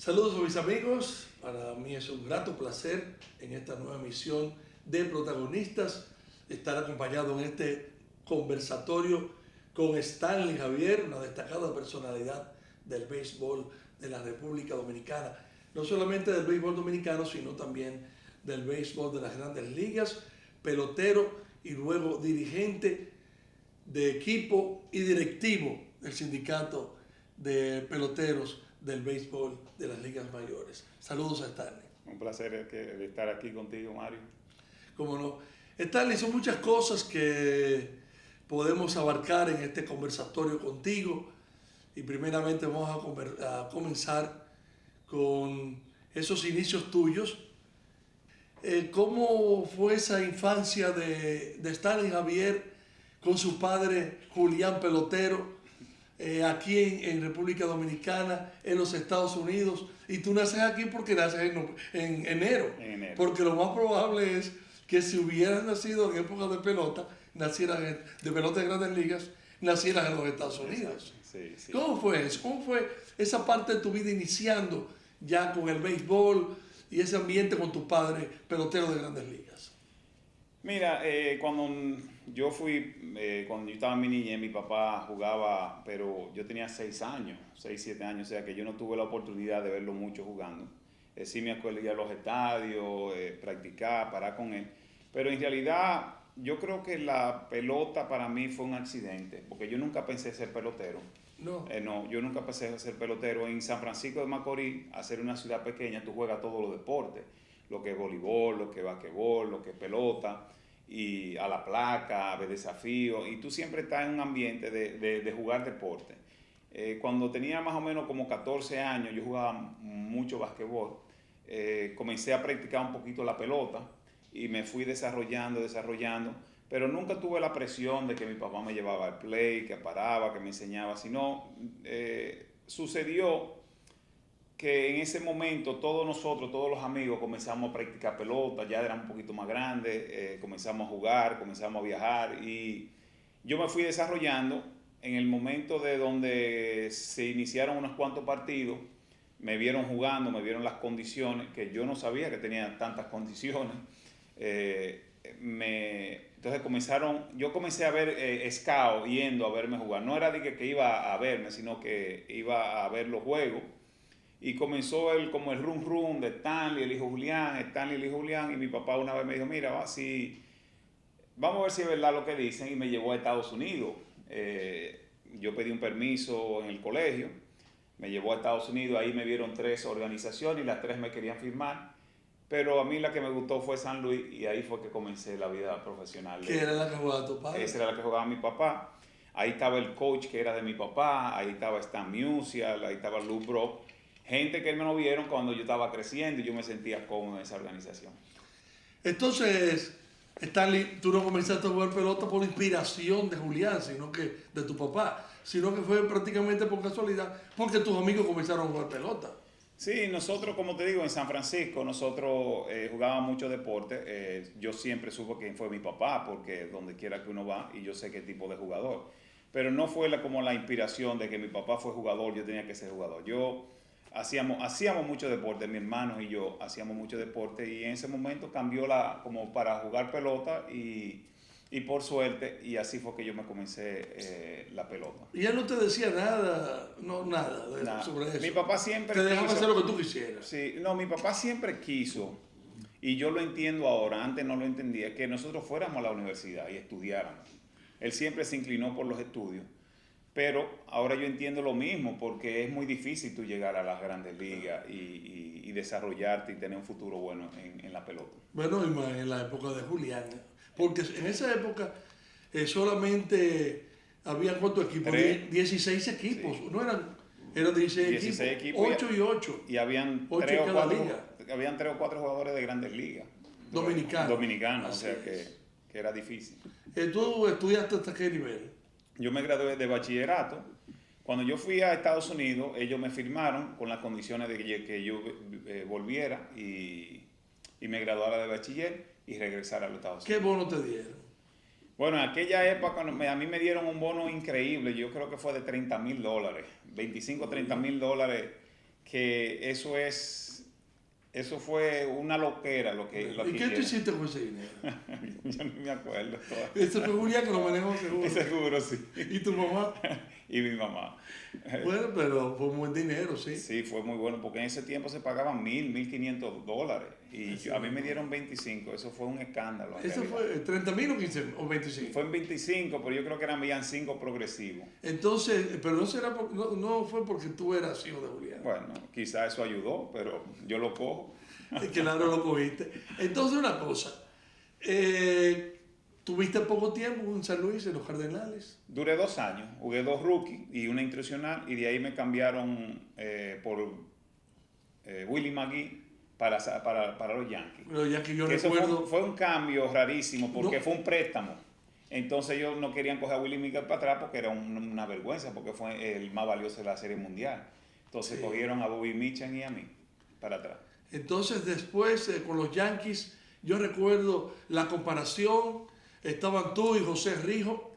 Saludos a mis amigos, para mí es un grato placer en esta nueva emisión de Protagonistas estar acompañado en este conversatorio con Stanley Javier, una destacada personalidad del béisbol de la República Dominicana. No solamente del béisbol dominicano, sino también del béisbol de las grandes ligas, pelotero y luego dirigente de equipo y directivo del sindicato de peloteros del béisbol de las ligas mayores. Saludos a Stanley. Un placer estar aquí contigo, Mario. Cómo no. Stanley, son muchas cosas que podemos abarcar en este conversatorio contigo y primeramente vamos a comenzar con esos inicios tuyos. ¿Cómo fue esa infancia de Stanley Javier con su padre Julián Pelotero aquí en República Dominicana, en los Estados Unidos? Y tú naces aquí porque naces en enero. Porque lo más probable es que si hubieras nacido en época de pelota, nacieras de pelota de grandes ligas, nacieras en los Estados Unidos. Sí, sí. ¿Cómo fue eso? ¿Cómo fue esa parte de tu vida iniciando ya con el béisbol y ese ambiente con tu padre pelotero de grandes ligas? Mira, cuando yo estaba en mi niñez, mi papá jugaba, pero yo tenía 6 años, 6, 7 años, o sea que yo no tuve la oportunidad de verlo mucho jugando. Sí me acuerdo ir a los estadios, practicar, parar con él, pero en realidad yo creo que la pelota para mí fue un accidente, porque yo nunca pensé ser pelotero. No. No, yo nunca pensé ser pelotero. En San Francisco de Macorís, al ser una ciudad pequeña, tú juegas todos los deportes, lo que es voleibol, lo que es basquetbol, lo que es pelota, y a la placa, a ver desafíos, y tú siempre estás en un ambiente de jugar deporte. Cuando tenía más o menos como 14 años, yo jugaba mucho basquetbol, comencé a practicar un poquito la pelota y me fui desarrollando, pero nunca tuve la presión de que mi papá me llevaba al play, que paraba, que me enseñaba, sino sucedió que en ese momento todos los amigos comenzamos a practicar pelota, ya eran un poquito más grandes, comenzamos a jugar, comenzamos a viajar y yo me fui desarrollando. En el momento de donde se iniciaron unos cuantos partidos, me vieron jugando, me vieron las condiciones, que yo no sabía que tenía tantas condiciones. Entonces yo comencé a ver scout yendo a verme jugar. No era de que iba a verme, sino que iba a ver los juegos. Y comenzó como el rum de Stanley, el hijo Julián, y mi papá una vez me dijo, mira, vamos a ver si es verdad lo que dicen, y me llevó a Estados Unidos. Yo pedí un permiso en el colegio, me llevó a Estados Unidos, ahí me vieron 3 organizaciones y las 3 me querían firmar, pero a mí la que me gustó fue San Luis y ahí fue que comencé la vida profesional. ¿Qué era la que jugaba tu padre? Esa era la que jugaba mi papá. Ahí estaba el coach que era de mi papá, ahí estaba Stan Musial, ahí estaba Lou Brock, gente que me lo vieron cuando yo estaba creciendo y yo me sentía cómodo en esa organización. Entonces, Stanley, tú no comenzaste a jugar pelota por inspiración de Julián, sino que de tu papá, sino que fue prácticamente por casualidad, porque tus amigos comenzaron a jugar pelota. Sí, nosotros, como te digo, en San Francisco, nosotros jugábamos mucho deporte. Yo siempre supe quién fue mi papá, porque donde quiera que uno va, y yo sé qué tipo de jugador. Pero no fue como la inspiración de que mi papá fue jugador, yo tenía que ser jugador. Hacíamos mucho deporte, mi hermano y yo hacíamos mucho deporte, y en ese momento cambió como para jugar pelota y por suerte, y así fue que yo me comencé la pelota. Y él no te decía nada, nada sobre eso. Mi papá siempre te dejaba hacer lo que tú quisieras. Sí, no, mi papá siempre quiso, y yo lo entiendo ahora, antes no lo entendía, que nosotros fuéramos a la universidad y estudiáramos. Él siempre se inclinó por los estudios, pero ahora yo entiendo lo mismo, porque es muy difícil tú llegar a las grandes ligas y desarrollarte y tener un futuro bueno en la pelota. Bueno, en la época de Julián, porque en esa época solamente había ¿cuántos equipos? 16 equipos, sí. No eran 16 equipos, 8 y 8. Y habían 3 o 4 jugadores de grandes ligas. Dominicanos, o sea que era difícil. ¿Tú estudiaste hasta qué nivel? Yo me gradué de bachillerato. Cuando yo fui a Estados Unidos, ellos me firmaron con las condiciones de que yo volviera y me graduara de bachiller y regresara a los Estados Unidos. ¿Qué bono te dieron? Bueno, en aquella época a mí me dieron un bono increíble, yo creo que fue de $30,000, 25 $30,000 que eso fue una loquera lo que ¿Y qué tú hiciste con ese dinero? Yo no me acuerdo. Ese fue Julián que lo manejó seguro. Seguro, sí. ¿Y tu mamá? Y mi mamá. Bueno, pero fue un buen dinero, sí. Sí, fue muy bueno, porque en ese tiempo se pagaban $1,500. Y a mí me dieron 25, eso fue un escándalo. ¿Eso fue 30,000 o 15 o 25? Fue en 25, pero yo creo que eran 5 progresivos. Entonces, pero no fue porque tú eras hijo de Julián. Bueno, quizá eso ayudó, pero yo lo cojo. Claro, lo cogiste. Entonces, una cosa. ¿Tuviste poco tiempo en San Luis, en los Cardenales? Duré 2 años, jugué 2 rookies y una institucional, y de ahí me cambiaron por Willie McGee para los Yankees. Pero ya que yo Eso recuerdo... fue un cambio rarísimo porque fue un préstamo. Entonces ellos no querían coger a Willie McGee para atrás porque era una vergüenza, porque fue el más valioso de la Serie Mundial. Entonces cogieron a Bobby Mitchell y a mí para atrás. Entonces después con los Yankees, yo recuerdo la comparación, estaban tú y José Rijo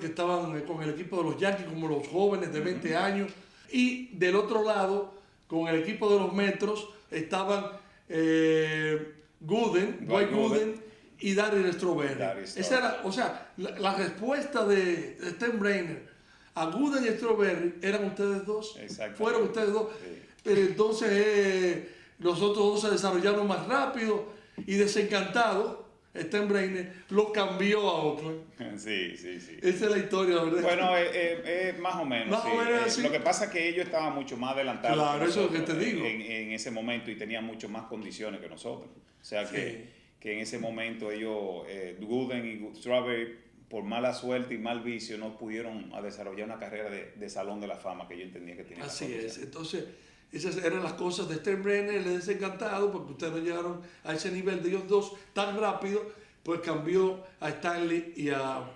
que estaban con el equipo de los Yankees como los jóvenes de 20 años, y del otro lado, con el equipo de los Metros, estaban Dwight Gooden y Darryl Strawberry. Esa era, o sea, la respuesta de Steinbrenner a Gooden y Strawberry eran ustedes dos, fueron ustedes dos. Sí. Pero entonces los otros dos se desarrollaron más rápido y desencantados. Steinbrenner lo cambió a Oakland. Sí. Esa es la historia, ¿verdad? Bueno, más o menos. Sí. Lo que pasa es que ellos estaban mucho más adelantados. Claro, eso es lo que te digo. En ese momento, y tenían mucho más condiciones que nosotros. O sea que en ese momento ellos, Gooden y Strawberry, por mala suerte y mal vicio, no pudieron desarrollar una carrera de salón de la fama que yo entendía que tenían. Así es. Entonces, esas eran las cosas de Steinbrenner, les desencantado porque ustedes no llegaron a ese nivel de ellos dos tan rápido, pues cambió a Stanley y a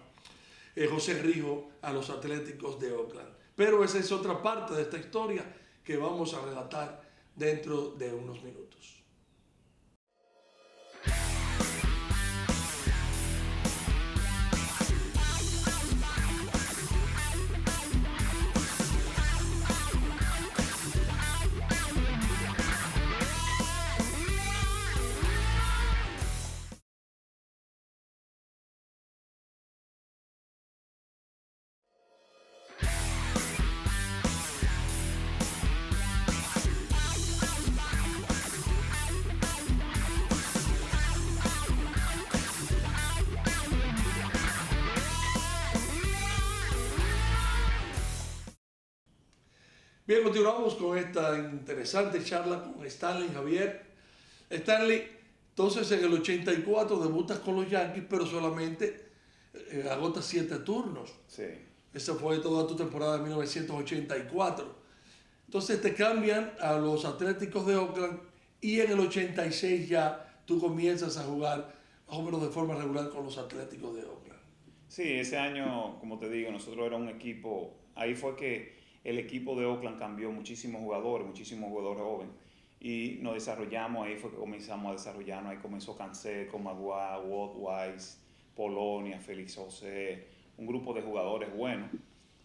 José Rijo a los Atléticos de Oakland. Pero esa es otra parte de esta historia que vamos a relatar dentro de unos minutos. Bien, continuamos con esta interesante charla con Stanley Javier. Stanley, entonces en el 84 debutas con los Yankees, pero solamente agotas 7 turnos. Sí. Esa fue toda tu temporada de 1984. Entonces te cambian a los Atléticos de Oakland y en el 86 ya tú comienzas a jugar más o menos de forma regular con los Atléticos de Oakland. Sí, ese año, como te digo, nosotros era un equipo, ahí fue que el equipo de Oakland cambió muchísimos jugadores jóvenes, y nos desarrollamos, ahí fue que comenzamos a desarrollarnos, ahí comenzó Canseco, Maguire, Walt Weiss, Polonia, Félix José, un grupo de jugadores buenos,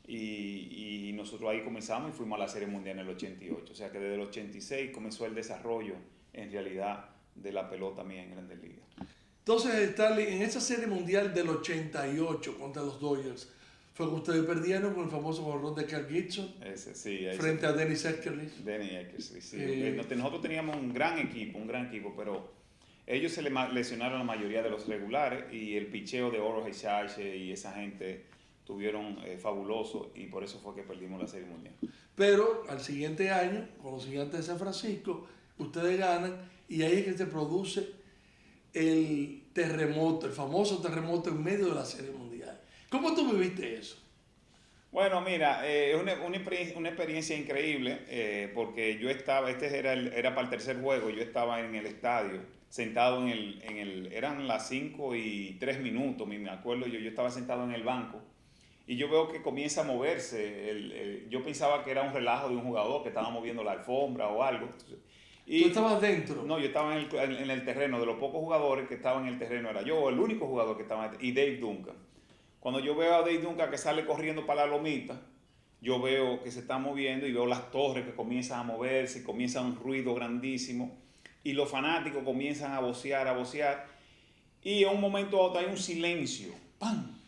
y nosotros ahí comenzamos y fuimos a la Serie Mundial en el 88, o sea que desde el 86 comenzó el desarrollo en realidad de la pelota mía en Grandes Ligas. Entonces, Stanley, en esa Serie Mundial del 88 contra los Dodgers, fue que ustedes perdieron con el famoso jonrón de Carl Gibson frente a Dennis Eckersley. Nosotros teníamos un gran equipo, pero ellos se lesionaron la mayoría de los regulares, y el picheo de Oro Heisache y esa gente tuvieron fabuloso, y por eso fue que perdimos la Serie Mundial. Pero al siguiente año, con los Gigantes de San Francisco, ustedes ganan, y ahí es que se produce el terremoto, el famoso terremoto en medio de la Serie Mundial. ¿Cómo tú viviste eso? Bueno, mira, es una experiencia increíble, porque yo estaba, era para el tercer juego, yo estaba en el estadio, sentado eran las 5:03, me acuerdo, yo estaba sentado en el banco, y yo veo que comienza a moverse, yo pensaba que era un relajo de un jugador que estaba moviendo la alfombra o algo. ¿Tú estabas dentro? No, yo estaba en el terreno, de los pocos jugadores que estaban en el terreno era yo, el único jugador que estaba, y Dave Duncan. Cuando yo veo a Dave Duncan que sale corriendo para la lomita, yo veo que se está moviendo y veo las torres que comienzan a moverse, comienza un ruido grandísimo y los fanáticos comienzan a vocear y en un momento a otro hay un silencio. ¡Pam!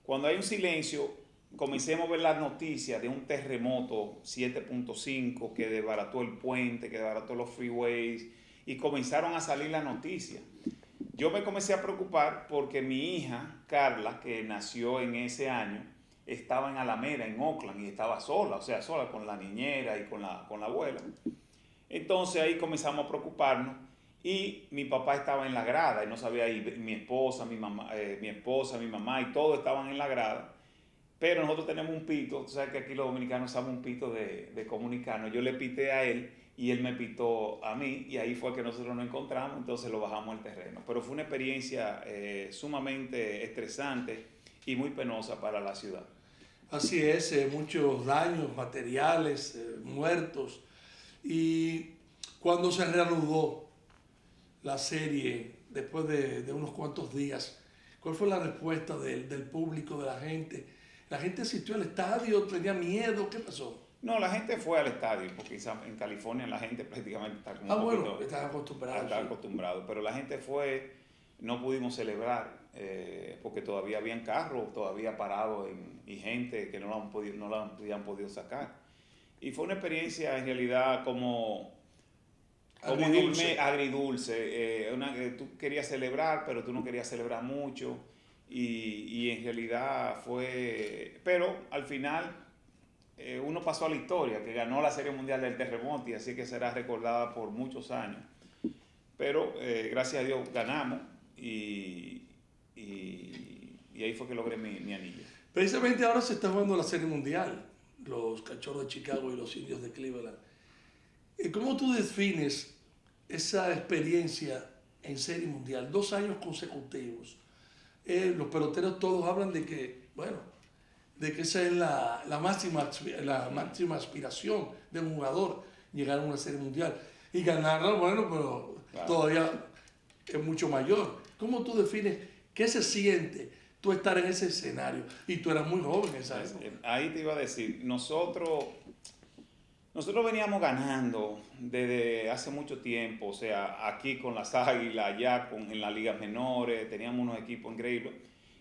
Cuando hay un silencio, comencemos a ver las noticias de un terremoto 7.5 que desbarató el puente, que desbarató los freeways y comenzaron a salir las noticias. Yo me comencé a preocupar porque mi hija, Carla, que nació en ese año, estaba en Alameda, en Oakland, y estaba sola, o sea, sola con la niñera y con la abuela. Entonces ahí comenzamos a preocuparnos y mi papá estaba en la grada y no sabía ir, mi esposa, mi mamá y todos estaban en la grada. Pero nosotros tenemos un pito, tú sabes que aquí los dominicanos usamos un pito de comunicarnos. Yo le pité a él y él me pitó a mí y ahí fue que nosotros nos encontramos, entonces lo bajamos al terreno. Pero fue una experiencia sumamente estresante y muy penosa para la ciudad. Así es, muchos daños materiales, muertos. Y cuando se reanudó la serie, después de unos cuantos días, ¿cuál fue la respuesta del público, de la gente? ¿La gente asistió al estadio? ¿Tenía miedo? ¿Qué pasó? No, la gente fue al estadio, porque en California la gente prácticamente está como bueno, están acostumbrados. Está acostumbrado, pero la gente fue, no pudimos celebrar, porque todavía habían carros, todavía parados y gente que no la habían podido sacar. Y fue una experiencia en realidad como agridulce. Tú querías celebrar, pero tú no querías celebrar mucho. Y en realidad fue... Pero al final uno pasó a la historia, que ganó la Serie Mundial del Terremoto, y así que será recordada por muchos años. Pero gracias a Dios ganamos y ahí fue que logré mi anillo. Precisamente ahora se está jugando la Serie Mundial, los Cachorros de Chicago y los Indios de Cleveland. ¿Cómo tú defines esa experiencia en Serie Mundial? 2 años consecutivos. Los peloteros todos hablan de que, bueno, de que esa es la máxima aspiración de un jugador, llegar a una Serie Mundial. Y ganarla, bueno, pero claro, todavía es mucho mayor. ¿Cómo tú defines qué se siente tú estar en ese escenario? Y tú eras muy joven en esa época. Ahí te iba a decir, nosotros veníamos ganando desde hace mucho tiempo, o sea, aquí con las Águilas, allá en las ligas menores, teníamos unos equipos increíbles.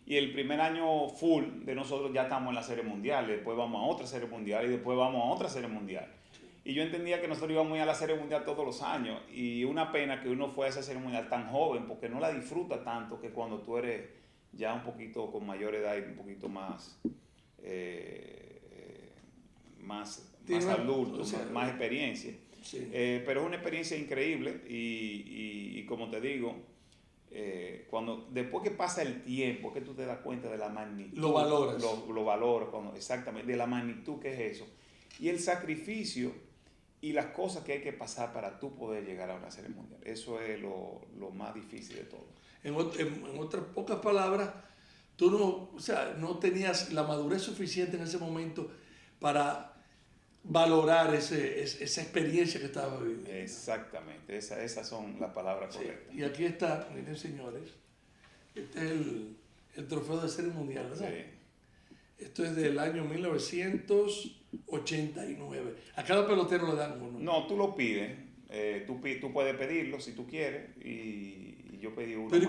Y el primer año full de nosotros ya estamos en la Serie Mundial, después vamos a otra Serie Mundial y después vamos a otra Serie Mundial. Y yo entendía que nosotros íbamos a ir a la Serie Mundial todos los años. Y una pena que uno fue a esa Serie Mundial tan joven, porque no la disfruta tanto que cuando tú eres ya un poquito con mayor edad y un poquito más adulto, más experiencia. Sí. Pero es una experiencia increíble y como te digo, después que pasa el tiempo, que tú te das cuenta de la magnitud. Lo valoras. Lo valoras, exactamente, de la magnitud que es eso. Y el sacrificio y las cosas que hay que pasar para tú poder llegar a una Serie Mundial. Eso es lo más difícil de todo. En otras pocas palabras, tú no tenías la madurez suficiente en ese momento para valorar esa experiencia que estabas viviendo. Exactamente, esas son las palabras correctas. Y aquí está, miren señores, este es el trofeo de Serie Mundial, ¿verdad? Sí. Esto es del año 1989. A cada pelotero le dan uno. No, tú lo pides. Tú puedes pedirlo si tú quieres y yo pedí uno. Pero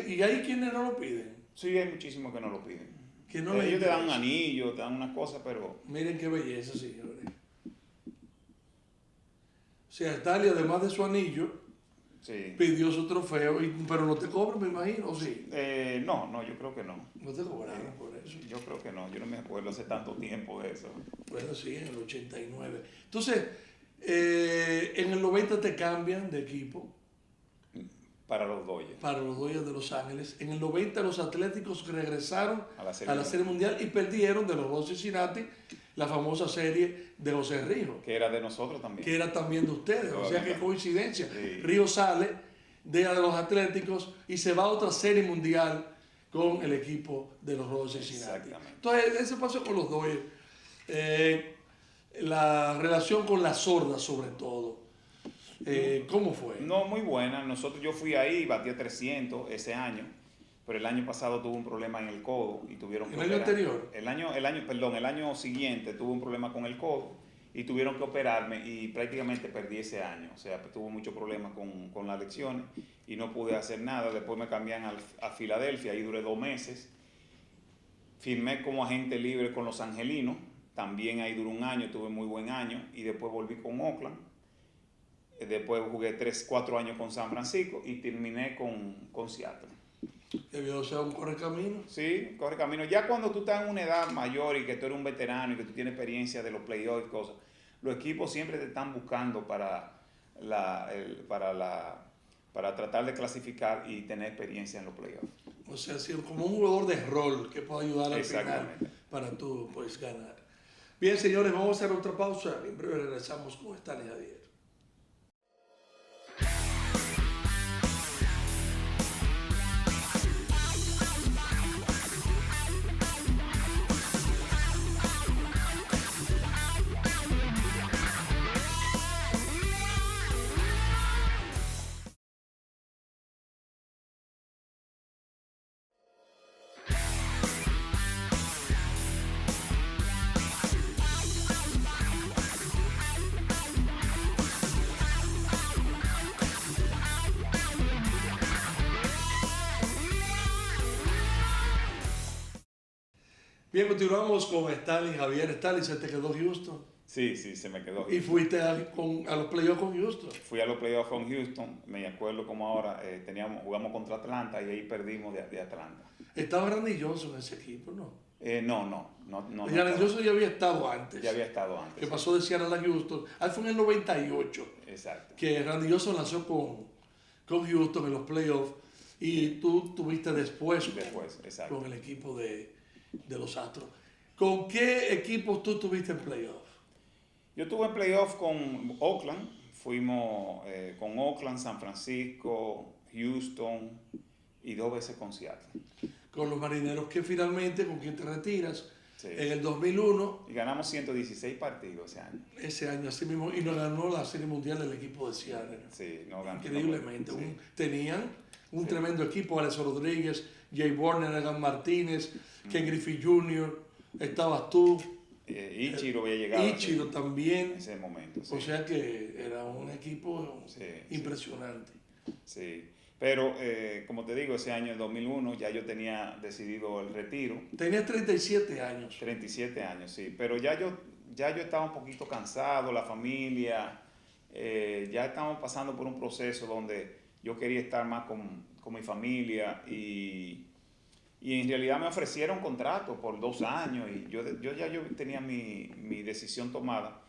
¿y hay quienes no lo piden? Sí, hay muchísimos que no lo piden. Que no ellos te dan un anillo, te dan unas cosas, pero... Miren qué belleza, señores. O sea, Stanley, además de su anillo, sí, pidió su trofeo, pero no te cobran, me imagino, ¿o sí? No, yo creo que no. ¿No te cobraron por eso? Yo creo que no, yo no me acuerdo hace tanto tiempo de eso. Bueno, sí, en el 89. Entonces, en el 90 te cambian de equipo. Para los Dodgers. Para los Dodgers de Los Ángeles. En el 90 los Atléticos regresaron a la Serie Mundial y perdieron de los Rojos de Cincinnati la famosa serie de José Ríos. Que era de nosotros también. Que era también de ustedes. O sea, qué coincidencia. Sí. Ríos sale de los Atléticos y se va a otra Serie Mundial con el equipo de los Rojos de Cincinnati. Exactamente. Entonces, ese pasó con los Dodgers. La relación con la sorda, sobre todo. ¿Cómo fue? No, muy buena. Yo fui ahí, batí 300 ese año. pero el año pasado tuvo un problema en el codo y tuvieron que ¿El año anterior? El año siguiente tuve un problema con el codo y tuvieron que operarme y prácticamente perdí ese año. O sea, tuve muchos problemas con las lecciones y no pude hacer nada. Después me cambian a Filadelfia, ahí duré 2 meses. Firmé como agente libre con los Angelinos, también ahí duró un año, tuve muy buen año y después volví con Oakland. Después jugué 3-4 años con San Francisco y terminé con Seattle. Debió ser un correcamino. Sí, corre camino. Ya cuando tú estás en una edad mayor y que tú eres un veterano y que tú tienes experiencia de los playoffs y cosas, los equipos siempre te están buscando para tratar de clasificar y tener experiencia en los playoffs. O sea, como un jugador de rol que puede ayudar al final para tú pues, ganar. Bien, señores, vamos a hacer otra pausa. En breve regresamos con Stanley Javier. Bien, continuamos con Stanley Javier. Stanley, ¿se te quedó Houston? Sí, se me quedó. ¿Y fuiste a los playoffs con Houston? Fui a los playoffs con Houston, me acuerdo como ahora, jugamos contra Atlanta y ahí perdimos de Atlanta. ¿Estaba Randy Johnson en ese equipo, no? No. Randy Johnson ya había estado antes. Ya había estado antes. Que pasó de Seattle a Houston. Ahí fue en el 98. Exacto. Que Randy Johnson lanzó con Houston en los playoffs y tú tuviste después con el equipo de los Astros. ¿Con qué equipos tú tuviste en playoffs? Yo tuve en playoffs con Oakland, fuimos con Oakland, San Francisco, Houston y 2 veces con Seattle. Con los Marineros, que finalmente, ¿con quién te retiras? Sí. En el 2001. Y ganamos 116 partidos ese año. Ese año, así mismo, y nos ganó la Serie Mundial del equipo de Seattle. Sí, no ganó. Increíblemente. Sí. Tenían un tremendo equipo, Alex Rodríguez, Jay Warner, Egan Martínez, Ken Griffey Jr., estabas tú. Ichiro había llegado. Ichiro también. En ese momento. Sí. O sea que era un equipo impresionante. Sí. Pero, como te digo, ese año, el 2001, ya yo tenía decidido el retiro. Tenías 37 años. 37 años, sí. Pero ya yo estaba un poquito cansado, la familia. Ya estábamos pasando por un proceso donde yo quería estar más con mi familia y en realidad me ofrecieron contrato por 2 años y yo tenía mi decisión tomada.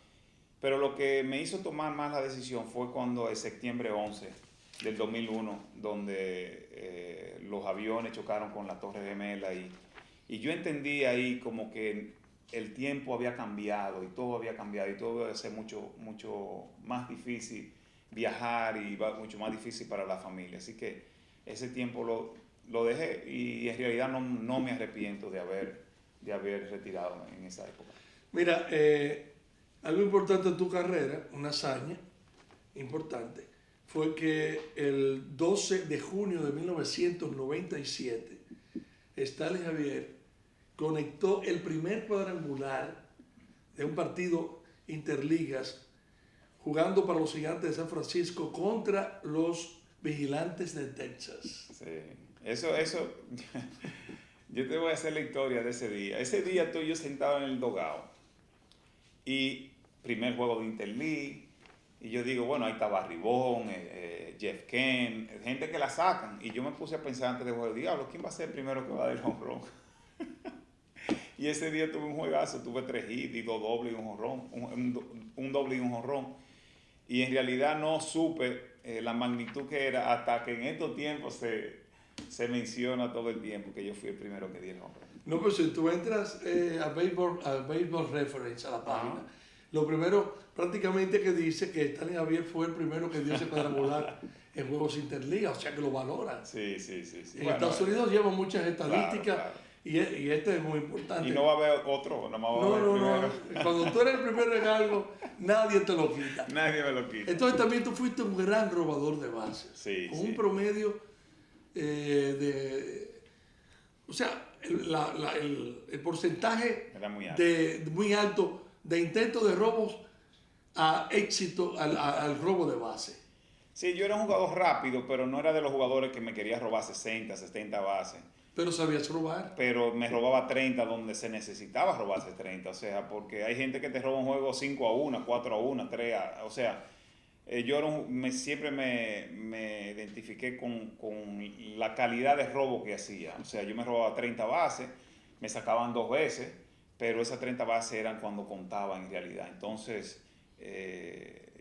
Pero lo que me hizo tomar más la decisión fue cuando el septiembre 11 del 2001, donde los aviones chocaron con la Torre Gemela y yo entendí ahí como que el tiempo había cambiado y todo había cambiado y todo iba a ser mucho más difícil viajar y mucho más difícil para la familia. Así que ese tiempo lo dejé y en realidad no me arrepiento de haber retirado en esa época. Mira, algo importante en tu carrera, una hazaña importante, fue que el 12 de junio de 1997, Stanley Javier conectó el primer cuadrangular de un partido interligas jugando para los Gigantes de San Francisco contra los Vigilantes de Texas. Sí, eso, yo te voy a hacer la historia de ese día. Ese día estoy yo sentado en el dugout y primer juego de Interleague y yo digo, bueno, ahí está Barry Bonds, Jeff Kent, gente que la sacan y yo me puse a pensar antes de juego, diablo, ¿quién va a ser el primero que va a dar el home run? Y ese día tuve un juegazo, tuve 3 hits y 2 dobles y un jonrón, un doble y un jonrón. Y en realidad no supe la magnitud que era hasta que en estos tiempos se menciona todo el tiempo que yo fui el primero que di el jonrón. No, pero si tú entras a Baseball Reference, a la página, lo primero prácticamente que dice que Stanley Javier fue el primero que dio ese cuadrangular en juegos interligas, o sea que lo valoran. Sí. En Estados Unidos llevan muchas estadísticas. Claro. Y este es muy importante. Y no va a haber otro, nada más va a haber el primero. No. Cuando tú eres el primero en algo, nadie te lo quita. Nadie me lo quita. Entonces también tú fuiste un gran robador de bases. Sí, con un promedio O sea, el porcentaje Era muy alto. muy alto de intentos de robos a éxito al robo de base. Sí, yo era un jugador rápido, pero no era de los jugadores que me quería robar 60, 70 bases. Pero sabías robar. Pero me robaba 30 donde se necesitaba robarse 30. O sea, porque hay gente que te roba un juego 5-1, 4-1, 3-1. O sea, yo siempre me identifiqué con la calidad de robo que hacía. O sea, yo me robaba 30 bases, me sacaban 2 veces, pero esas 30 bases eran cuando contaban en realidad. Entonces,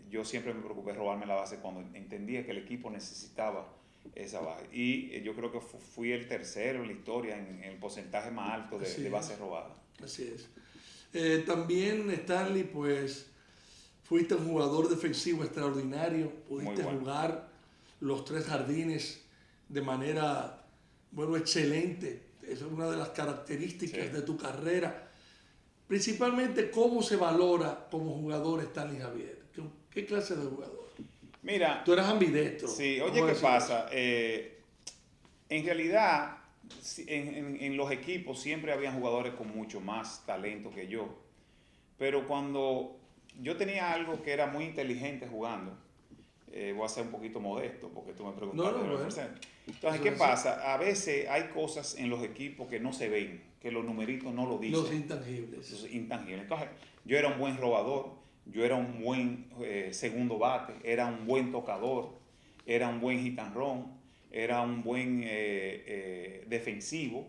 yo siempre me preocupé de robarme la base cuando entendía que el equipo necesitaba esa base. Y yo creo que fui el tercero en la historia en el porcentaje más alto de bases robadas. Así es. También, Stanley, pues fuiste un jugador defensivo extraordinario, pudiste jugar los 3 jardines de manera, excelente. Esa es una de las características de tu carrera. Principalmente, ¿cómo se valora como jugador Stanley Javier? ¿Qué clase de jugador? Mira, tú eras ambidestro. Sí, oye, ¿qué pasa? En realidad, en los equipos siempre habían jugadores con mucho más talento que yo. Pero cuando yo tenía algo que era muy inteligente jugando, voy a ser un poquito modesto porque tú me preguntaste. Entonces, ¿qué pasa? A veces hay cosas en los equipos que no se ven, que los numeritos no lo dicen. Los intangibles. Los intangibles. Entonces, yo era un buen robador, yo era un buen segundo bate, era un buen tocador, era un buen hit and run, era un buen defensivo,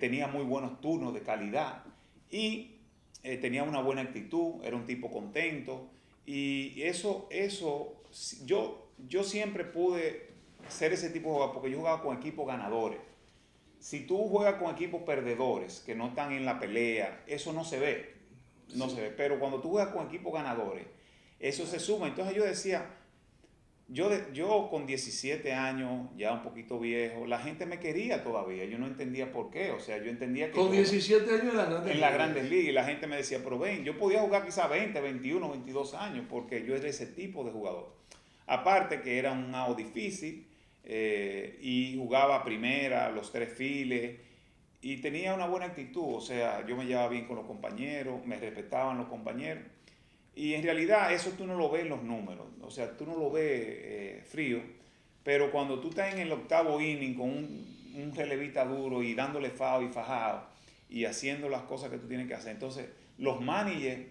tenía muy buenos turnos de calidad y tenía una buena actitud, era un tipo contento y yo siempre pude ser ese tipo de jugador porque yo jugaba con equipos ganadores. Si tú juegas con equipos perdedores que no están en la pelea, eso no se ve. No se ve, pero cuando tú juegas con equipos ganadores, eso se suma. Entonces yo decía, yo con 17 años, ya un poquito viejo, la gente me quería todavía, yo no entendía por qué, o sea, yo entendía que... Con 17 años en las grandes ligas, y la gente me decía, pero ven, yo podía jugar quizá 20, 21, 22 años, porque yo era ese tipo de jugador. Aparte que era un out difícil, y jugaba primera, los 3 files, y tenía una buena actitud, o sea, yo me llevaba bien con los compañeros, me respetaban los compañeros. Y en realidad eso tú no lo ves en los números, o sea, tú no lo ves frío, pero cuando tú estás en el 8º inning con un relevista duro y dándole foul y fajado y haciendo las cosas que tú tienes que hacer, entonces los managers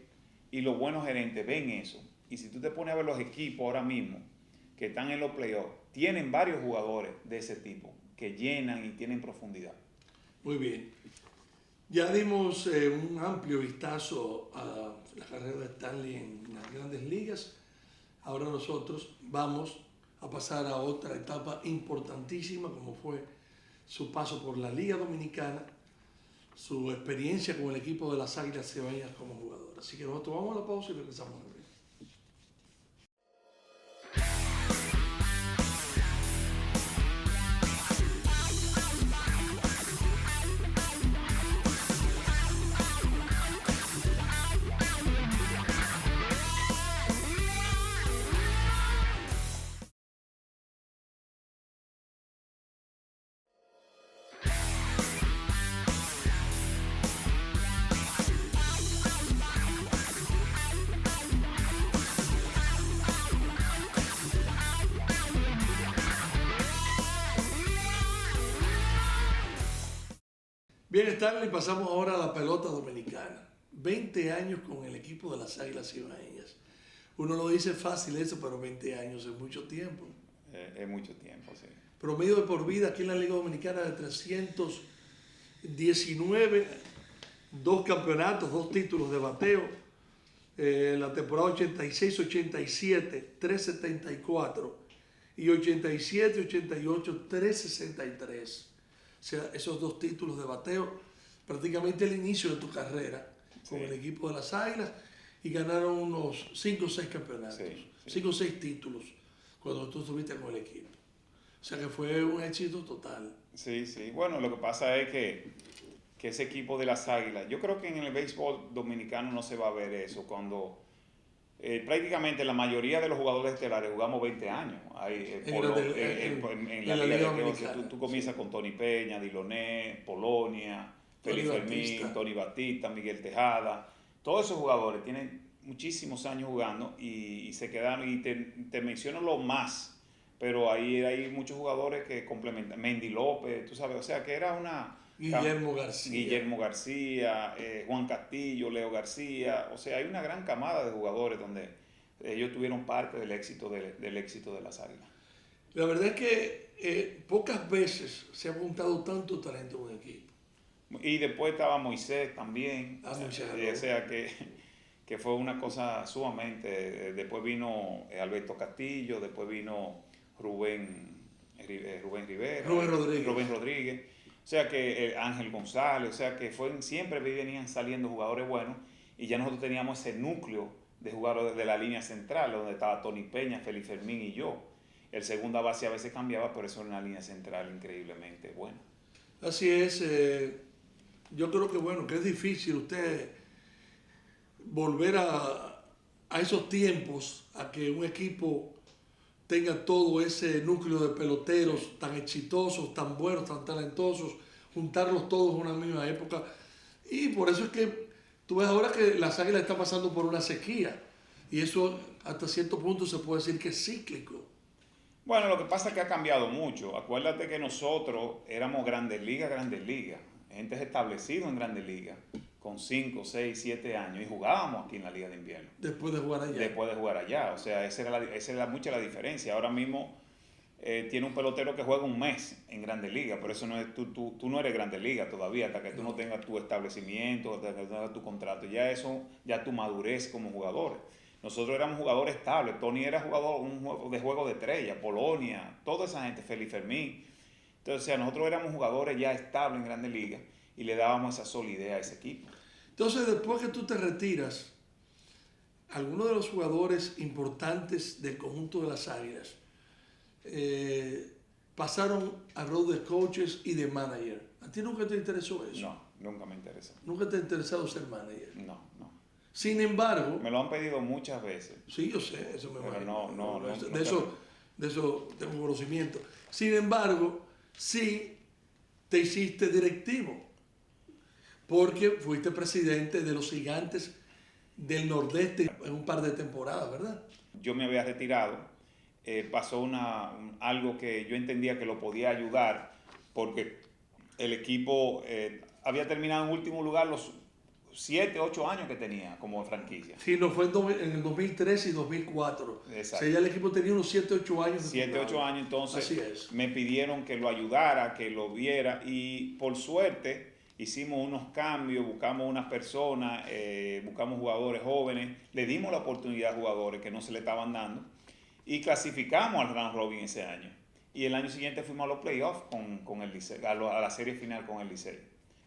y los buenos gerentes ven eso. Y si tú te pones a ver los equipos ahora mismo que están en los playoffs, tienen varios jugadores de ese tipo que llenan y tienen profundidad. Muy bien. Ya dimos un amplio vistazo a la carrera de Stanley en las grandes ligas. Ahora nosotros vamos a pasar a otra etapa importantísima, como fue su paso por la Liga Dominicana, su experiencia con el equipo de las Águilas Cibaeñas como jugador. Así que nosotros vamos a la pausa y regresamos a ver. Bien, Stanley, pasamos ahora a la pelota dominicana. 20 años con el equipo de las Águilas Cibaeñas. Uno lo dice fácil eso, pero 20 años es mucho tiempo. Es mucho tiempo, sí. Promedio de por vida aquí en la Liga Dominicana de 319, 2 campeonatos, 2 títulos de bateo. La temporada 86-87, 374 y 87-88, 363. O sea, esos 2 títulos de bateo, prácticamente el inicio de tu carrera con el equipo de las Águilas, y ganaron unos 5 o 6 campeonatos, 5 o 6 títulos cuando tú estuviste con el equipo. O sea que fue un éxito total. Sí, sí. Bueno, lo que pasa es que ese equipo de las Águilas, yo creo que en el béisbol dominicano no se va a ver eso, cuando prácticamente la mayoría de los jugadores estelares jugamos 20 años ahí, en la Liga Dominicana. Tú comienzas con Tony Peña, Diloné, Polonia, Félix Fermín, Tony Batista, Miguel Tejada. Todos esos jugadores tienen muchísimos años jugando y se quedaron, y te menciono los más, pero ahí hay muchos jugadores que complementan. Mendy López, tú sabes, o sea que era una... Guillermo García, Juan Castillo, Leo García, o sea, hay una gran camada de jugadores donde ellos tuvieron parte del éxito de las Águilas. La verdad es que pocas veces se ha juntado tanto talento en un equipo. Y después estaba Moisés también, Moisés, o sea que fue una cosa sumamente, después vino Alberto Castillo, después vino Rubén Rivera, Rubén Rodríguez. O sea que Ángel González, o sea que siempre venían saliendo jugadores buenos y ya nosotros teníamos ese núcleo de jugadores de la línea central, donde estaba Tony Peña, Félix Fermín y yo. El segunda base a veces cambiaba, pero eso era una línea central increíblemente buena. Así es, yo creo que bueno, que es difícil usted volver a esos tiempos, a que un equipo tenga todo ese núcleo de peloteros tan exitosos, tan buenos, tan talentosos, juntarlos todos en una misma época. Y por eso es que tú ves ahora que las Águilas están pasando por una sequía. Y eso hasta cierto punto se puede decir que es cíclico. Bueno, lo que pasa es que ha cambiado mucho. Acuérdate que nosotros éramos Grandes Ligas. Gente establecida en Grandes Ligas, con 5, 6, 7 años, y jugábamos aquí en la Liga de Invierno. Después de jugar allá. O sea, esa era mucha la diferencia. Ahora mismo tiene un pelotero que juega un mes en Grandes Ligas, pero eso no es, tú no eres Grandes Ligas todavía, hasta que tú no tengas tu establecimiento, hasta que tú tengas tu contrato. Ya tu madurez como jugador. Nosotros éramos jugadores estables. Tony era jugador de juego de estrella, Polonia, toda esa gente, Félix Fermín. Entonces, o sea, nosotros éramos jugadores ya estables en Grandes Ligas y le dábamos esa solidez a ese equipo. Entonces, después que tú te retiras, algunos de los jugadores importantes del conjunto de las Águilas pasaron a rol de coaches y de manager. ¿A ti nunca te interesó eso? No, nunca me interesó. ¿Nunca te ha interesado ser manager? No. Sin embargo... Me lo han pedido muchas veces. Sí, yo sé, eso me imagino. No. De eso tengo conocimiento. Sin embargo, sí te hiciste directivo, porque fuiste presidente de los Gigantes del Nordeste en un par de temporadas, ¿verdad? Yo me había retirado, pasó algo que yo entendía que lo podía ayudar, porque el equipo había terminado en último lugar los 7, 8 años que tenía como franquicia. Sí, no fue en el 2003 y 2004. Exacto. O sea, ya el equipo tenía unos 7, 8 años. 7, 8 años, entonces así es. Me pidieron que lo ayudara, que lo viera, y por suerte hicimos unos cambios, buscamos unas personas, buscamos jugadores jóvenes, le dimos la oportunidad a jugadores que no se le estaban dando y clasificamos al round robin ese año. Y el año siguiente fuimos a los playoffs con el Licey, a la serie final con el Licey.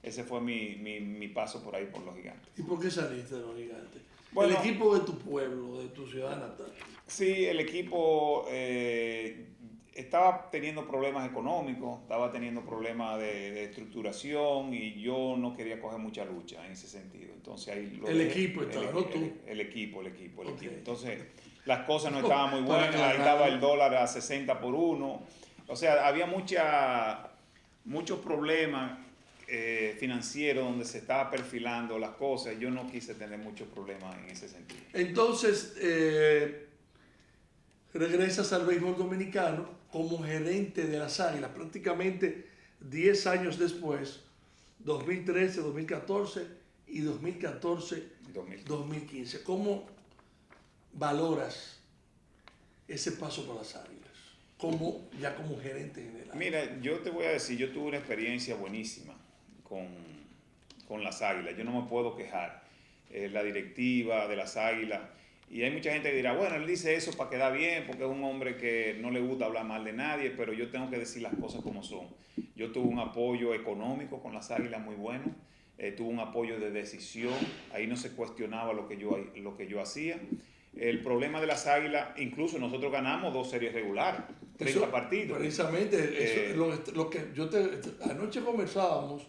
Ese fue mi paso por ahí, por los Gigantes. ¿Y por qué saliste de los Gigantes? Bueno, el equipo de tu pueblo, de tu ciudad natal. Sí, el equipo estaba teniendo problemas económicos, estaba teniendo problemas de estructuración y yo no quería coger mucha lucha en ese sentido. Entonces ahí el equipo estaba, no tú. El equipo. Entonces las cosas no estaban muy buenas, ahí estaba el dólar a 60 por 1. O sea, había muchos problemas financieros donde se estaba perfilando las cosas. Yo no quise tener muchos problemas en ese sentido. Entonces, regresas al béisbol dominicano como gerente de las Águilas, prácticamente 10 años después, 2013, 2014 y 2014-2015. ¿Cómo valoras ese paso por las Águilas? Ya como gerente general. Mira, yo te voy a decir, yo tuve una experiencia buenísima con las Águilas. Yo no me puedo quejar. La directiva de las Águilas. Y hay mucha gente que dirá, bueno, él dice eso para quedar bien, porque es un hombre que no le gusta hablar mal de nadie, pero yo tengo que decir las cosas como son. Yo tuve un apoyo económico con las Águilas muy bueno, tuve un apoyo de decisión, ahí no se cuestionaba lo que yo hacía. El problema de las Águilas, incluso nosotros ganamos 2 series regulares, 30 partidos. Precisamente, lo que anoche conversábamos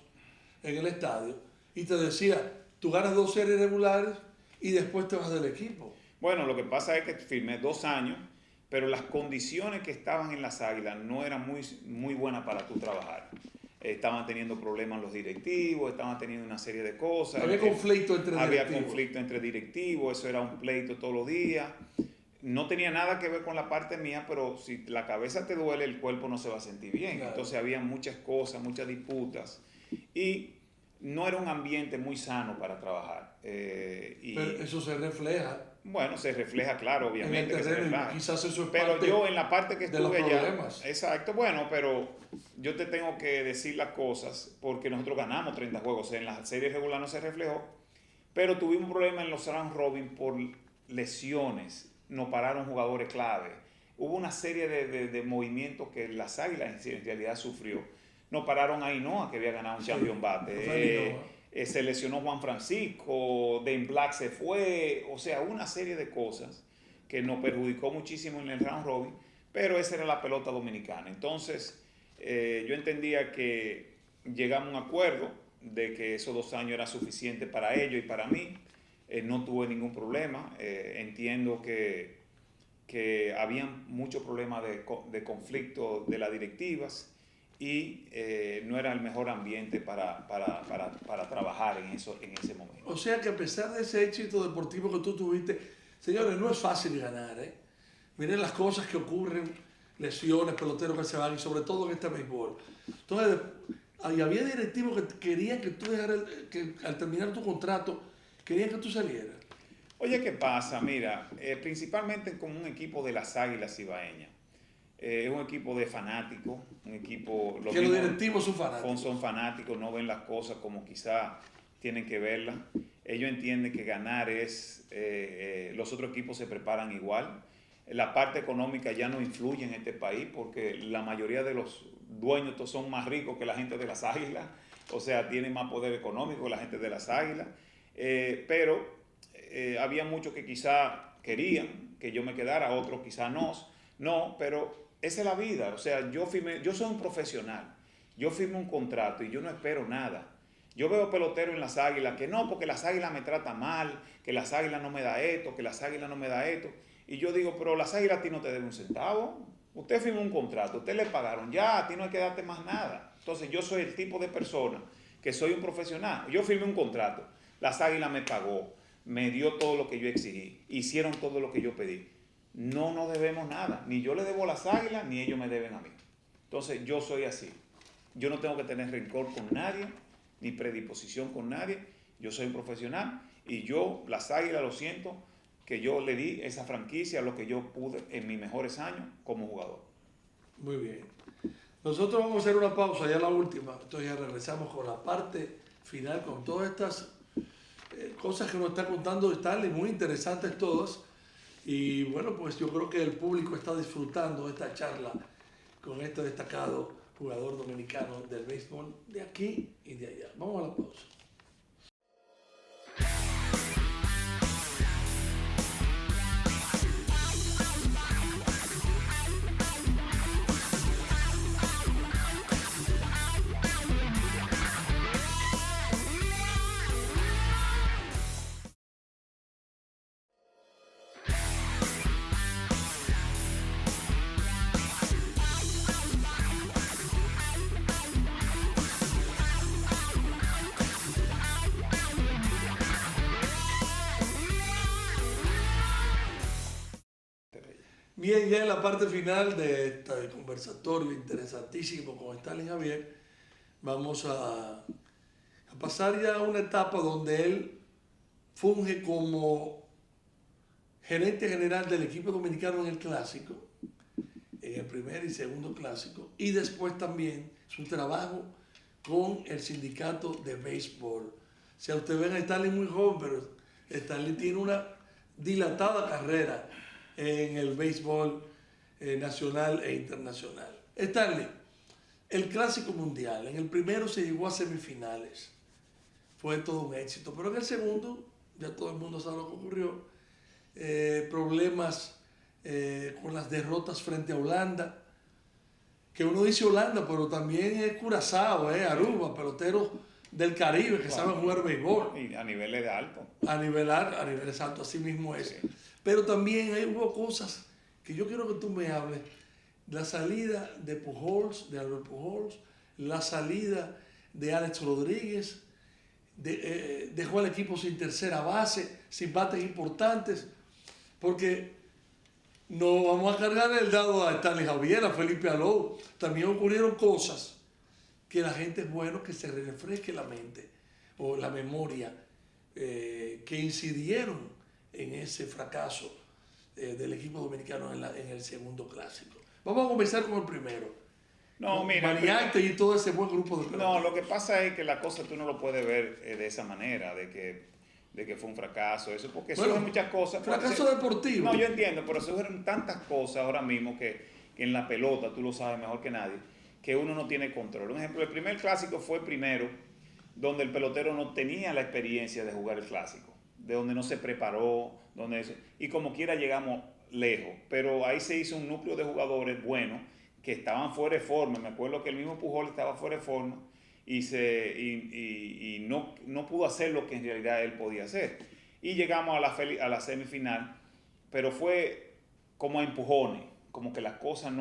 en el estadio y te decía, tú ganas 2 series regulares y después te vas del equipo. Bueno, lo que pasa es que firmé 2 años, pero las condiciones que estaban en las Águilas no eran muy buenas para tú trabajar. Estaban teniendo problemas los directivos, estaban teniendo una serie de cosas. Había conflicto entre directivos. Había conflicto entre directivos, eso era un pleito todos los días. No tenía nada que ver con la parte mía, pero si la cabeza te duele, el cuerpo no se va a sentir bien. Claro. Entonces había muchas cosas, muchas disputas. Y no era un ambiente muy sano para trabajar. Pero eso se refleja. Bueno, se refleja, claro, obviamente. En el terreno, que se refleja. Quizás eso es pero parte yo en la parte que estuve allá. Problemas. Exacto, bueno, pero yo te tengo que decir las cosas porque nosotros ganamos 30 juegos. En la serie regular no se reflejó, pero tuvimos problemas en los round robin por lesiones. Nos pararon jugadores clave. Hubo una serie de movimientos que las Águilas en realidad sufrió. Nos pararon a Ainhoa, que había ganado un champion bate. Se lesionó Juan Francisco, Dane Black se fue. O sea, una serie de cosas que nos perjudicó muchísimo en el round robin, pero esa era la pelota dominicana. Entonces, yo entendía que llegamos a un acuerdo de que esos 2 años era suficiente para ellos y para mí. No tuve ningún problema. Entiendo que había muchos problemas de conflicto de las directivas y no era el mejor ambiente para trabajar en ese momento. O sea que a pesar de ese éxito deportivo que tú tuviste, señores, no es fácil ganar, ¿eh? Miren las cosas que ocurren, lesiones, peloteros que se van y sobre todo en este béisbol. Entonces, había directivos que querían que tú dejaras, que al terminar tu contrato, querían que tú salieras. Oye, ¿qué pasa? Mira, principalmente con un equipo de las Águilas Ibaeñas. Es un equipo de fanáticos, un equipo... Que los directivos son fanáticos. Son fanáticos, no ven las cosas como quizá tienen que verlas. Ellos entienden que ganar es... los otros equipos se preparan igual. La parte económica ya no influye en este país porque la mayoría de los dueños son más ricos que la gente de las Águilas. O sea, tienen más poder económico que la gente de las Águilas. Pero había muchos que quizá querían que yo me quedara, otros quizá no, pero esa es la vida. O sea, yo soy un profesional, yo firmo un contrato y yo no espero nada. Yo veo peloteros en las Águilas que no, porque las Águilas me tratan mal, que las Águilas no me da esto, que las Águilas no me da esto. Y yo digo, pero las Águilas a ti no te deben un centavo. Usted firmó un contrato, usted le pagaron, ya a ti no hay que darte más nada. Entonces yo soy el tipo de persona que soy un profesional. Yo firmé un contrato, las Águilas me pagó, me dio todo lo que yo exigí, hicieron todo lo que yo pedí. No nos debemos nada, ni yo le debo a las Águilas, ni ellos me deben a mí. Entonces yo soy así. Yo no tengo que tener rencor con nadie, ni predisposición con nadie. Yo soy un profesional y yo, las Águilas, lo siento, que yo le di esa franquicia a lo que yo pude en mis mejores años como jugador. Muy bien. Nosotros vamos a hacer una pausa, ya la última. Entonces ya regresamos con la parte final, con todas estas cosas que nos está contando Stanley, muy interesantes todas. Y bueno, pues yo creo que el público está disfrutando esta charla con este destacado jugador dominicano del béisbol de aquí y de allá. Vamos a la pausa. Bien, ya en la parte final de este conversatorio interesantísimo con Stanley Javier, vamos a pasar ya a una etapa donde él funge como gerente general del equipo dominicano en el Clásico, en el primer y segundo Clásico, y después también su trabajo con el sindicato de béisbol. O sea, ustedes ven a Stanley muy joven, pero Stanley tiene una dilatada carrera en el béisbol nacional e internacional. Stanley, el Clásico Mundial, en el primero se llegó a semifinales, fue todo un éxito, pero en el segundo, ya todo el mundo sabe lo que ocurrió, problemas con las derrotas frente a Holanda, que uno dice Holanda, pero también es Curazao, Aruba, peloteros del Caribe que saben jugar béisbol. Y a niveles altos. A niveles altos, así mismo es. Sí. Pero también hubo cosas que yo quiero que tú me hables. La salida de Pujols, de Albert Pujols, la salida de Alex Rodríguez, dejó al equipo sin tercera base, sin bates importantes, porque no vamos a cargar el dado a Stanley Javier, a Felipe Alou. También ocurrieron cosas que la gente es bueno que se refresque la mente o la memoria, que incidieron en ese fracaso del equipo dominicano en el segundo clásico. Vamos a comenzar con el primero. No, mira. Mariante y todo ese buen grupo de peloteros. No, lo que pasa es que la cosa tú no lo puedes ver de esa manera, de que fue un fracaso, eso, porque Bueno, surgen muchas cosas. Fracaso deportivo. No, yo entiendo, pero surgen tantas cosas ahora mismo que en la pelota, tú lo sabes mejor que nadie, que uno no tiene control. Un ejemplo, el primer clásico fue el primero, donde el pelotero no tenía la experiencia de jugar el clásico, de donde no se preparó, y como quiera llegamos lejos, pero ahí se hizo un núcleo de jugadores buenos que estaban fuera de forma. Me acuerdo que el mismo Pujol estaba fuera de forma y no pudo hacer lo que en realidad él podía hacer. Y llegamos a la semifinal, pero fue como a empujones, como que las cosas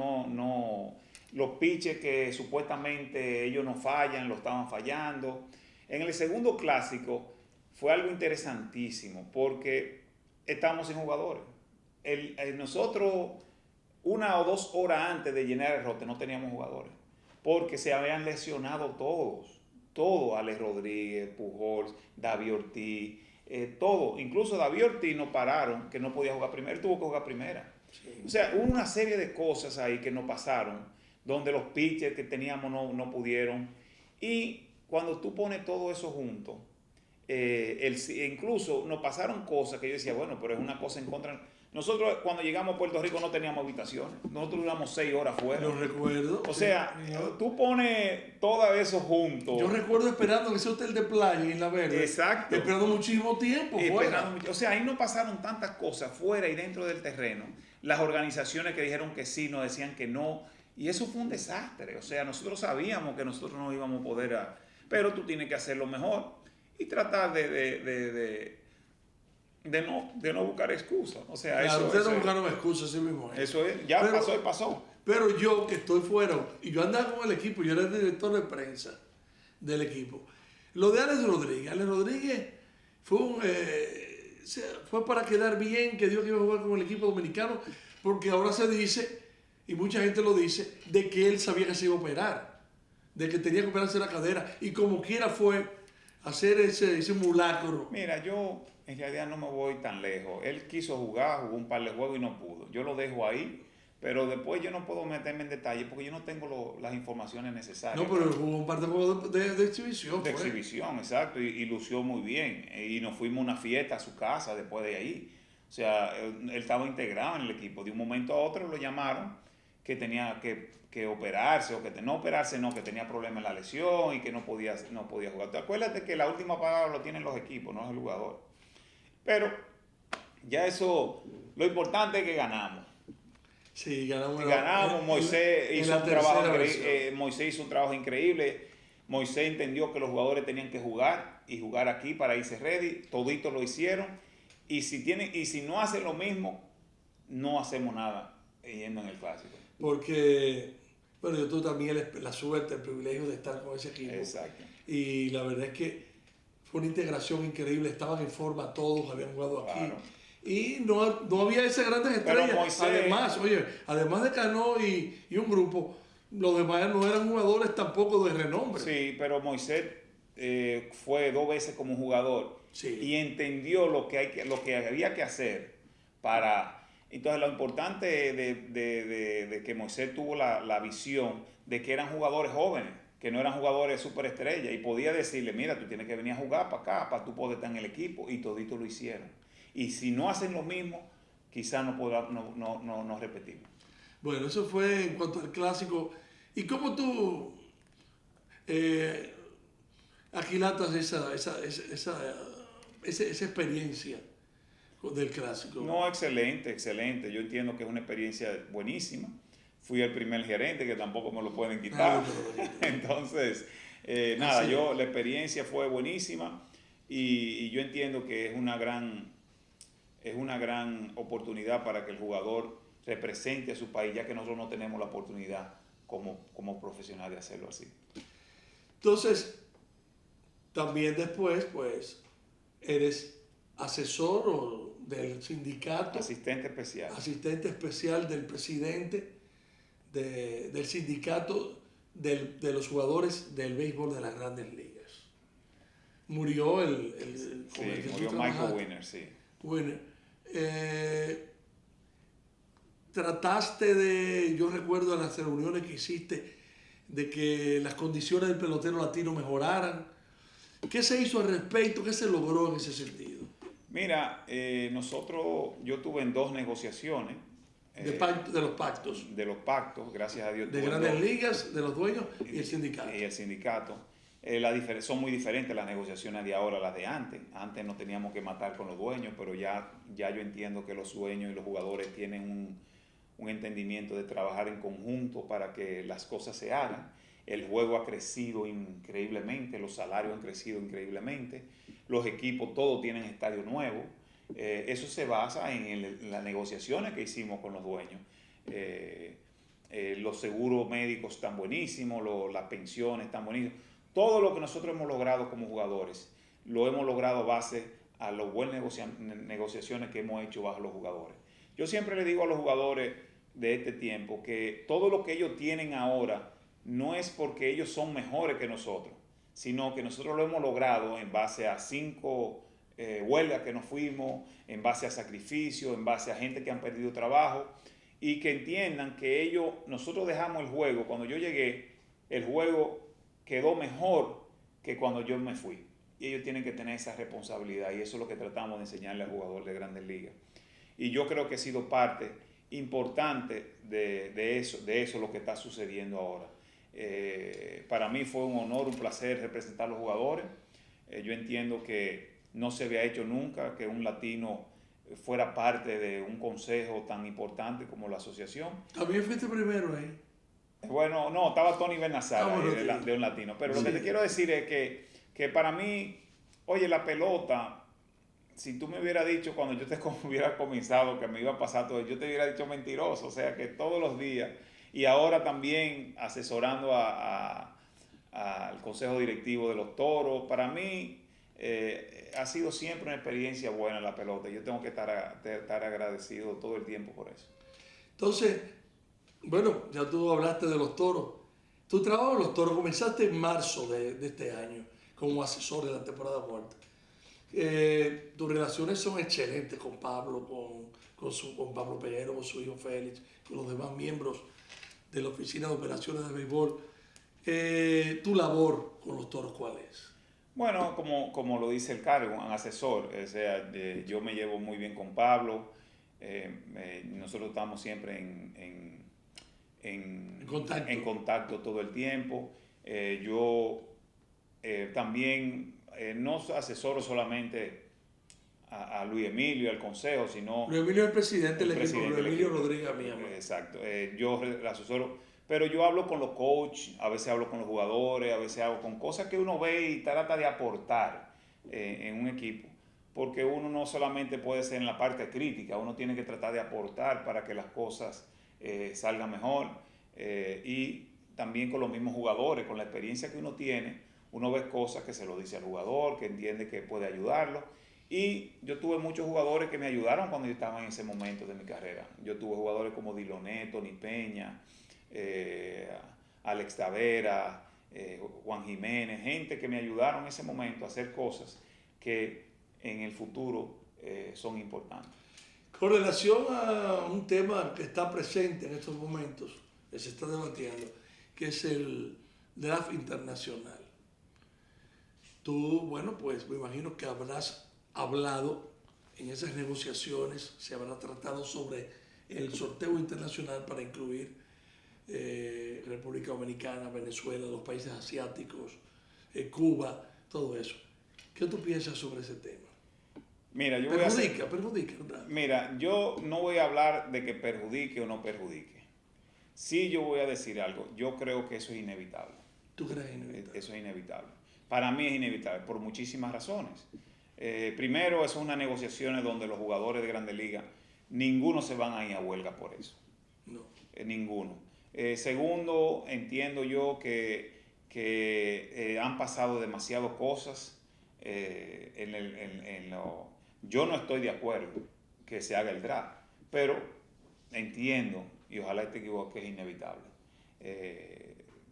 los pitches que supuestamente ellos no fallan, lo estaban fallando. En el segundo clásico fue algo interesantísimo porque estábamos sin jugadores. Nosotros 1 o 2 horas antes de llenar el roster no teníamos jugadores, porque se habían lesionado todos, Alex Rodríguez, Pujols, David Ortiz, todo, incluso David Ortiz nos pararon, que no podía jugar primero, él tuvo que jugar primera. Sí. O sea, hubo una serie de cosas ahí que nos pasaron, donde los pitchers que teníamos no pudieron, y cuando tú pones todo eso junto, incluso nos pasaron cosas que yo decía, bueno, pero es una cosa en contra. Nosotros cuando llegamos a Puerto Rico no teníamos habitaciones. Nosotros duramos 6 horas fuera. Lo recuerdo. O sea, tú pones todo eso junto. Yo recuerdo esperando en ese hotel de playa en La Verde. Exacto. Esperando muchísimo tiempo fuera. O sea, ahí no pasaron tantas cosas fuera y dentro del terreno. Las organizaciones que dijeron que sí, nos decían que no. Y eso fue un desastre. O sea, nosotros sabíamos que nosotros no íbamos a poder... Pero tú tienes que hacerlo mejor y tratar de no buscar excusas. O sea, claro, ustedes no buscaron excusas, así mismo es. Eso es, ya pasó y pasó. Pero yo que estoy fuera, y yo andaba con el equipo, yo era el director de prensa del equipo. Lo de Alex Rodríguez fue para quedar bien, que dijo que iba a jugar con el equipo dominicano, porque ahora se dice, y mucha gente lo dice, de que él sabía que se iba a operar, de que tenía que operarse la cadera, y como quiera fue a hacer ese simulacro. Mira, yo en realidad no me voy tan lejos. Él quiso jugar, jugó un par de juegos y no pudo. Yo lo dejo ahí, pero después yo no puedo meterme en detalle porque yo no tengo las informaciones necesarias. No, pero él jugó un par de juegos de exhibición. De exhibición, exacto, y lució muy bien. Y nos fuimos a una fiesta a su casa después de ahí. O sea, él estaba integrado en el equipo. De un momento a otro lo llamaron que tenía que operarse, o que no operarse, no, que tenía problemas en la lesión y que no podía jugar. ¿Te acuerdas que la última palabra lo tienen los equipos, no es el jugador? Pero ya eso, lo importante es que ganamos. Sí, ganamos. Moisés hizo un trabajo increíble. Moisés entendió que los jugadores tenían que jugar y jugar aquí para irse ready. Toditos lo hicieron. Y si no hacen lo mismo, no hacemos nada yendo en el clásico. Porque, bueno, yo tuve también la suerte, el privilegio de estar con ese equipo. Exacto. Y la verdad es que fue una integración increíble, estaban en forma todos, habían jugado aquí. Claro. Y no había esas grandes estrellas. Moisés, además de Cano y un grupo, los demás no eran jugadores tampoco de renombre. Sí, pero Moisés fue 2 veces como jugador, sí, y entendió lo que había que hacer para... Entonces lo importante de que Moisés tuvo la visión de que eran jugadores jóvenes, que no eran jugadores superestrellas, y podía decirle, mira, tú tienes que venir a jugar para acá, para tú poder estar en el equipo, y todito lo hicieron. Y si no hacen lo mismo, quizás no repetimos. Bueno, eso fue en cuanto al clásico. ¿Y cómo tú aquilatas esa experiencia del clásico? No, excelente. Yo entiendo que es una experiencia buenísima. Fui el primer gerente, que tampoco me lo pueden quitar. Entonces, Nada, la experiencia fue buenísima y yo entiendo que es una gran oportunidad para que el jugador represente a su país, ya que nosotros no tenemos la oportunidad como profesional de hacerlo así. Entonces, también después, pues, eres asesor del sindicato. Asistente especial. Asistente especial del presidente del sindicato de los jugadores del béisbol de las Grandes Ligas. Murió murió Michael Winner, sí. Winner. Trataste yo recuerdo en las reuniones que hiciste, de que las condiciones del pelotero latino mejoraran. ¿Qué se hizo al respecto? ¿Qué se logró en ese sentido? Mira, yo tuve en 2 negociaciones. De los pactos. De los pactos, gracias a Dios. De Grandes Ligas, de los dueños y el sindicato. Y el sindicato. Son muy diferentes las negociaciones de ahora a las de antes. Antes no teníamos que matar con los dueños, pero ya yo entiendo que los dueños y los jugadores tienen un entendimiento de trabajar en conjunto para que las cosas se hagan. El juego ha crecido increíblemente, los salarios han crecido increíblemente, los equipos todos tienen estadios nuevos. Eso se basa en las negociaciones que hicimos con los dueños. Los seguros médicos están buenísimos, las pensiones están buenísimas. Todo lo que nosotros hemos logrado como jugadores, lo hemos logrado a base a las buenas negociaciones que hemos hecho bajo los jugadores. Yo siempre le digo a los jugadores de este tiempo que todo lo que ellos tienen ahora no es porque ellos son mejores que nosotros, sino que nosotros lo hemos logrado en base a 5 huelgas que nos fuimos, en base a sacrificios, en base a gente que han perdido trabajo, y que entiendan que nosotros dejamos el juego. Cuando yo llegué, el juego quedó mejor que cuando yo me fui. Y ellos tienen que tener esa responsabilidad, y eso es lo que tratamos de enseñarle al jugador de Grandes Ligas. Y yo creo que he sido parte importante de eso lo que está sucediendo ahora. Para mí fue un honor, un placer representar a los jugadores. Yo entiendo que no se había hecho nunca que un latino fuera parte de un consejo tan importante como la asociación. ¿También fuiste primero ahí? Bueno, no, estaba Tony Benazar de un latino. Pero lo que te quiero decir es que para mí, oye, la pelota, si tú me hubieras dicho cuando yo te hubiera comenzado que me iba a pasar todo, yo te hubiera dicho mentiroso. O sea, que todos los días, y ahora también asesorando al consejo directivo de los Toros, para mí ha sido siempre una experiencia buena la pelota. Yo tengo que estar agradecido todo el tiempo por eso. Entonces, bueno, ya tú hablaste de los Toros. Tu trabajo en los Toros comenzaste en marzo de este año como asesor de la temporada muerta. Tus relaciones son excelentes con Pablo, con Pablo Peguero, con su hijo Félix, con los demás miembros de la Oficina de Operaciones de Béisbol. ¿Tu labor con los Toros cuál es? Bueno, como lo dice el cargo, un asesor. O sea, yo me llevo muy bien con Pablo. Nosotros estamos siempre en contacto todo el tiempo. Yo también no asesoro solamente a Luis Emilio, al consejo, sino... Luis Emilio es el presidente del equipo, Luis Emilio Rodríguez, mi amigo. Exacto. Yo asesoro, pero yo hablo con los coaches, a veces hablo con los jugadores, a veces hablo con cosas que uno ve y trata de aportar en un equipo. Porque uno no solamente puede ser en la parte crítica, uno tiene que tratar de aportar para que las cosas salgan mejor. Y también con los mismos jugadores, con la experiencia que uno tiene, uno ve cosas que se lo dice al jugador, que entiende que puede ayudarlo. Y yo tuve muchos jugadores que me ayudaron cuando yo estaba en ese momento de mi carrera. Yo tuve jugadores como Diloné, Tony Peña, Alex Tavera, Juan Jiménez, gente que me ayudaron en ese momento a hacer cosas que en el futuro son importantes. Con relación a un tema que está presente en estos momentos, que se está debatiendo, que es el draft internacional. Tú, bueno, pues me imagino que habrás hablado en esas negociaciones, se habrá tratado sobre el sorteo internacional para incluir República Dominicana, Venezuela, los países asiáticos, Cuba, todo eso. ¿Qué tú piensas sobre ese tema? Mira, perjudica. Mira, yo no voy a hablar de que perjudique o no perjudique. Sí, yo voy a decir algo. Yo creo que eso es inevitable. ¿Tú crees inevitable? Eso es inevitable. Para mí es inevitable, por muchísimas razones. Primero, son unas negociaciones donde los jugadores de Grandes Ligas, ninguno se van a ir a huelga por eso. No. Ninguno. Segundo, entiendo yo que han pasado demasiadas cosas. Yo no estoy de acuerdo que se haga el draft, pero entiendo, y ojalá te equivoque, que es inevitable.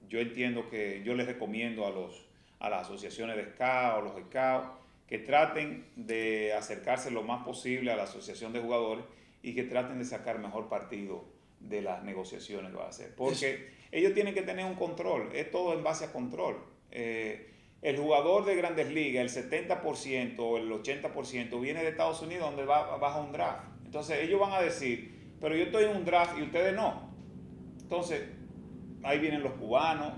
Yo entiendo que yo les recomiendo a las asociaciones de scouts, los scouts, que traten de acercarse lo más posible a la asociación de jugadores y que traten de sacar mejor partido de las negociaciones que va a hacer. Porque ellos tienen que tener un control, es todo en base a control. El jugador de Grandes Ligas, el 70% o el 80% viene de Estados Unidos, donde va bajo un draft. Entonces ellos van a decir, pero yo estoy en un draft y ustedes no. Entonces, ahí vienen los cubanos,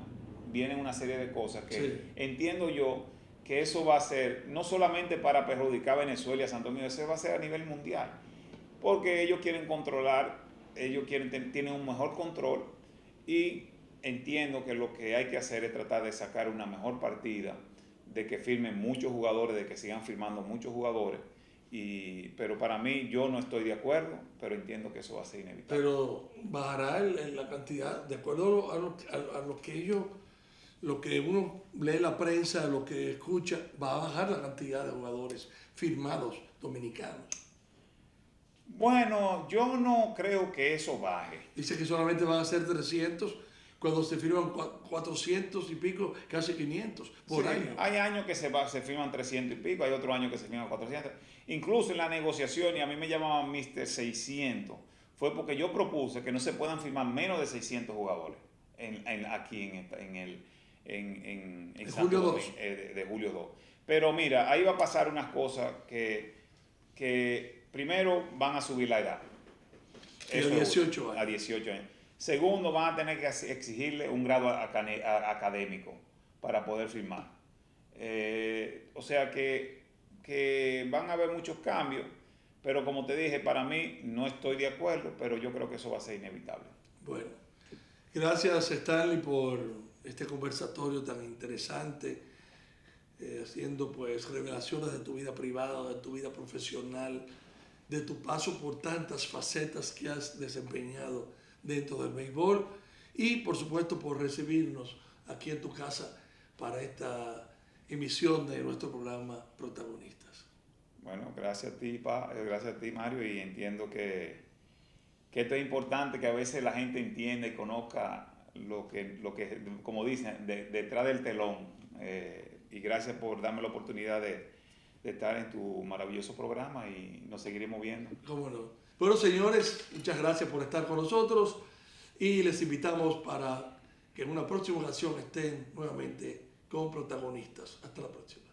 vienen una serie de cosas que entiendo yo que eso va a ser no solamente para perjudicar a Venezuela y a Santo Domingo, eso va a ser a nivel mundial. Porque ellos quieren controlar, tienen un mejor control y entiendo que lo que hay que hacer es tratar de sacar una mejor partida, de que firmen muchos jugadores, de que sigan firmando muchos jugadores. Pero para mí, yo no estoy de acuerdo, pero entiendo que eso va a ser inevitable. Pero bajará en la cantidad, de acuerdo a lo que uno lee en la prensa, lo que escucha, va a bajar la cantidad de jugadores firmados dominicanos. Bueno, yo no creo que eso baje. Dice que solamente van a ser 300 cuando se firman 400 y pico, casi 500 por año. Hay años que se firman 300 y pico, hay otros años que se firman 400. Incluso en la negociación, y a mí me llamaban Mr. 600, fue porque yo propuse que no se puedan firmar menos de 600 jugadores aquí en Julio 2. De Julio 2. Pero mira, ahí va a pasar unas cosas que primero van a subir la edad. Eso, a 18 años. A 18 años. Segundo, van a tener que exigirle un grado académico para poder firmar. O sea que van a haber muchos cambios, pero como te dije, para mí no estoy de acuerdo, pero yo creo que eso va a ser inevitable. Bueno, gracias Stanley por este conversatorio tan interesante, haciendo pues revelaciones de tu vida privada, de tu vida profesional, de tu paso por tantas facetas que has desempeñado dentro del béisbol y por supuesto por recibirnos aquí en tu casa para esta emisión de nuestro programa Protagonistas. Bueno, gracias a ti Mario, y entiendo que esto es importante, que a veces la gente entienda y conozca lo que como dicen, detrás del telón, y gracias por darme la oportunidad de estar en tu maravilloso programa y nos seguiremos viendo. ¿Cómo no? Bueno, señores, muchas gracias por estar con nosotros y les invitamos para que en una próxima ocasión estén nuevamente con Protagonistas. Hasta la próxima.